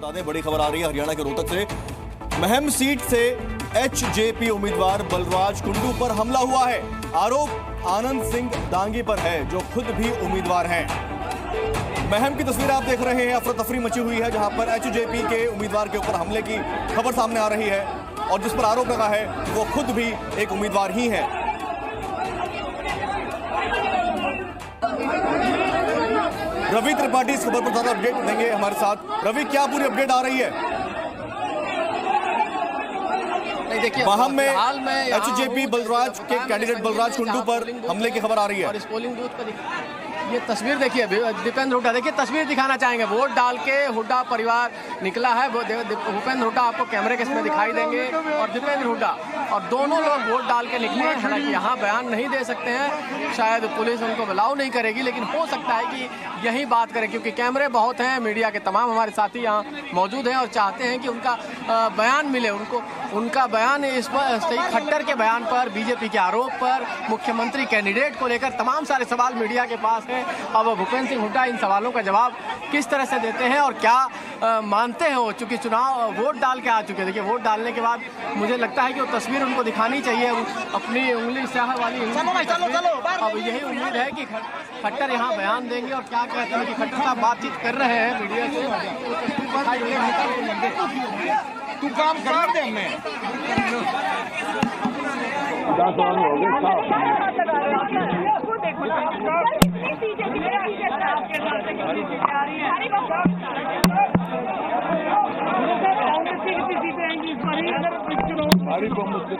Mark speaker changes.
Speaker 1: बता दें, बड़ी खबर आ रही है हरियाणा के रोहतक से। महम सीट से एचजेपी उम्मीदवार बलराज कुंडू पर हमला हुआ है। आरोप आनंद सिंह दांगी पर है, जो खुद भी उम्मीदवार हैं। महम की तस्वीर आप देख रहे हैं। अफरा तफरी मची हुई है, जहां पर एचजेपी के उम्मीदवार के ऊपर हमले की खबर सामने आ रही है और जिस पर आरोप लगा है वो खुद भी एक उम्मीदवार ही है। रवि त्रिपाठी इस खबर पर ज्यादा अपडेट देंगे हमारे साथ। रवि, क्या पूरी अपडेट आ रही है?
Speaker 2: देखिए,
Speaker 1: महम में एचजेपी बलराज के कैंडिडेट बलराज कुंडू पर हमले की खबर आ रही है
Speaker 2: और इस पोलिंग बूथ पर ये तस्वीर देखिए, दीपेंद्र हुड्डा देखिए तस्वीर दिखाना चाहेंगे। वोट डाल के हुड्डा परिवार निकला है। भूपेंद्र हुड्डा आपको कैमरे के इसमें दिखाई देंगे और दीपेंद्र हुड्डा, और दोनों लोग वोट डाल के निकले हैं। हालांकि यहाँ बयान नहीं दे सकते हैं, शायद पुलिस उनको अलाउ नहीं करेगी, लेकिन हो सकता है कि यही बात करें, क्योंकि कैमरे बहुत हैं। मीडिया के तमाम हमारे साथी यहाँ मौजूद हैं और चाहते हैं कि उनका बयान मिले, उनका बयान इस पर सही खट्टर के बयान पर, बीजेपी के आरोप पर, मुख्यमंत्री कैंडिडेट को लेकर तमाम सारे सवाल मीडिया के पास हैं। अब भूपेंद्र सिंह हुड्डा इन सवालों का जवाब किस तरह से देते हैं और क्या मानते हैं वो, चूंकि चुनाव वोट डाल के आ चुके हैं। देखिए, वोट डालने के बाद मुझे लगता है कि वो तस्वीर उनको दिखानी चाहिए, अपनी उंगली स्याह वाली। अब यही उम्मीद है कि खट्टर यहाँ बयान देंगे और क्या कहते हैं कि खट्टर साहब बातचीत कर रहे हैं मीडिया से।
Speaker 3: तू काम करा दे हमें भारी बहुमत से